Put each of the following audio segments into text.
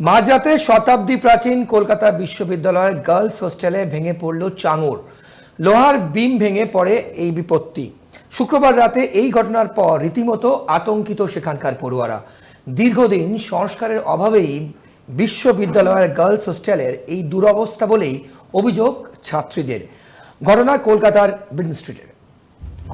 মাঝরাতে শতাব্দী প্রাচীন কলকাতা বিশ্ববিদ্যালয়ের গার্লস হোস্টেলে ভেঙে পড়ল চাঙড়। লোহার বিম ভেঙে পড়ে এই বিপত্তি। শুক্রবার রাতে এই ঘটনার পর রীতিমতো আতঙ্কিত সেখানকার পড়ুয়ারা। দীর্ঘদিন সংস্কারের অভাবেই বিশ্ববিদ্যালয়ের গার্লস হোস্টেলের এই দুরবস্থা বলেই অভিযোগ ছাত্রীদের। ঘটনা কলকাতার ব্রিটন স্ট্রিটের।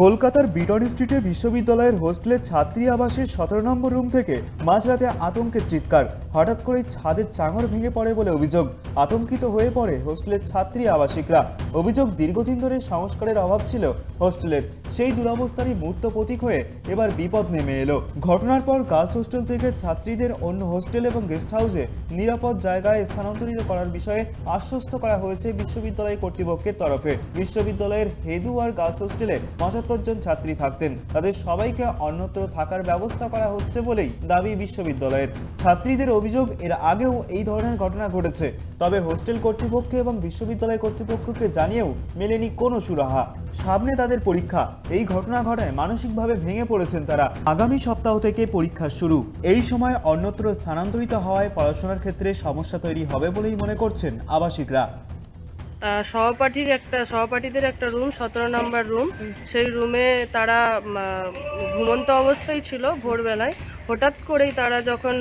কলকাতার বিটন স্ট্রিটে বিশ্ববিদ্যালয়ের হোস্টেলের ছাত্রী আবাসের 17 নম্বর রুম থেকে মাঝরাতে আতঙ্কের চিৎকার। হঠাৎ করেই ছাদের চাঙড় ভেঙে পড়ে বলে অভিযোগ। আতঙ্কিত হয়ে পড়ে হোস্টেলের ছাত্রী আবাসিকরা। অভিযোগ, দীর্ঘদিন ধরে সংস্কারের অভাব ছিল হোস্টেলের, সেই দুরবস্থারই মূর্ত প্রতীক হয়ে এবার বিপদ নেমে এলো। ঘটনার পর গার্লস হোস্টেল থেকে ছাত্রীদের অন্য হোস্টেল এবং গেস্ট হাউসে নিরাপদ জায়গায় স্থানান্তরিত করার বিষয়ে আশ্বস্ত করা হয়েছে বিশ্ববিদ্যালয় কর্তৃপক্ষের তরফে। বিশ্ববিদ্যালয়ের হেদু আর গার্লস হোস্টেলে 75 জন ছাত্রী থাকতেন, তাদের সবাইকে অন্যত্র থাকার ব্যবস্থা করা হচ্ছে বলেই দাবি বিশ্ববিদ্যালয়ের। ছাত্রীদের অভিযোগ, এর আগেও এই ধরনের ঘটনা ঘটেছে, তবে হোস্টেল কর্তৃপক্ষ এবং বিশ্ববিদ্যালয় কর্তৃপক্ষকে জানিয়েও মেলেনি কোনো সুরাহা। সামনে তাদের পরীক্ষা, এই ঘটনা ঘটায় মানসিকভাবে ভেঙে পড়েছেন তারা। আগামী সপ্তাহ থেকে পরীক্ষা শুরু, এই সময় অন্যত্র স্থানান্তরিত হওয়ায় পড়াশোনার ক্ষেত্রে সমস্যা তৈরি হবে বলেই মনে করছেন আবাসিকরা। সহপাঠীদের একটা রুম, 17 নম্বর রুম, সেই রুমে তারা ঘুমন্ত অবস্থায় ছিল। ভোরবেলায় হঠাৎ করেই তারা যখন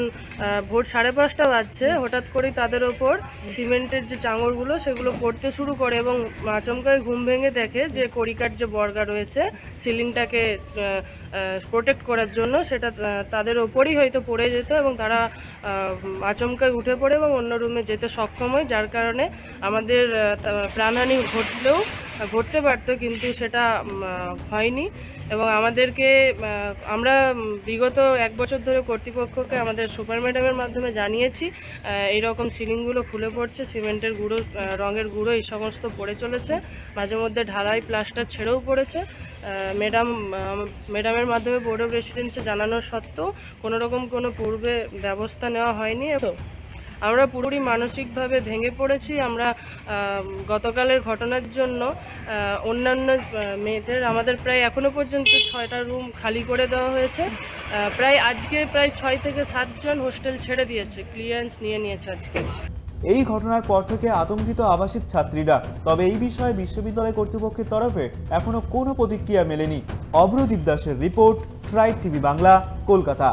ভোর 5:30 বাজছে, হঠাৎ করেই তাদের ওপর সিমেন্টের যে চাঙড়গুলো সেগুলো পড়তে শুরু করে এবং আচমকায় ঘুম ভেঙে দেখে যে কড়িকার যে বর্গা রয়েছে সিলিংটাকে প্রোটেক্ট করার জন্য, সেটা তাদের ওপরই হয়তো পড়ে যেত এবং তারা আচমকায় উঠে পড়ে এবং অন্য রুমে যেতে সক্ষম হয়, যার কারণে আমাদের প্রাণহানি ঘটতে পারতো, কিন্তু সেটা হয়নি। এবং আমরা বিগত 1 বছর ধরে কর্তৃপক্ষকে আমাদের সুপার ম্যাডামের মাধ্যমে জানিয়েছি এইরকম সিলিংগুলো খুলে পড়ছে, সিমেন্টের গুঁড়ো, রঙের গুঁড়ো এই সমস্ত পড়ে চলেছে, মাঝে মধ্যে ঢালাই প্লাস্টার ছেড়েও পড়েছে। ম্যাডামের মাধ্যমে বোর্ড অফ রেসিডেন্সে জানানোর সত্ত্বেও কোনোরকম কোনো পূর্বে ব্যবস্থা নেওয়া হয়নি। আমরা পুরোপুরি মানসিকভাবে ভেঙে পড়েছি। আমরা গতকালের ঘটনার জন্য অন্যান্য মেয়েদের আমাদের প্রায় এখনও পর্যন্ত 6টা রুম খালি করে দেওয়া হয়েছে। আজকে প্রায় 6 থেকে 7 জন হোস্টেল ছেড়ে দিয়েছে, ক্লিয়ারেন্স নিয়েছে আজকে। এই ঘটনার পর থেকে আতঙ্কিত আবাসিক ছাত্রীরা। তবে এই বিষয়ে বিশ্ববিদ্যালয় কর্তৃপক্ষের তরফে এখনো কোনো প্রতিক্রিয়া মেলেনি। অভ্রদীপ দাসের report, tribe TV Bangla, Kolkata.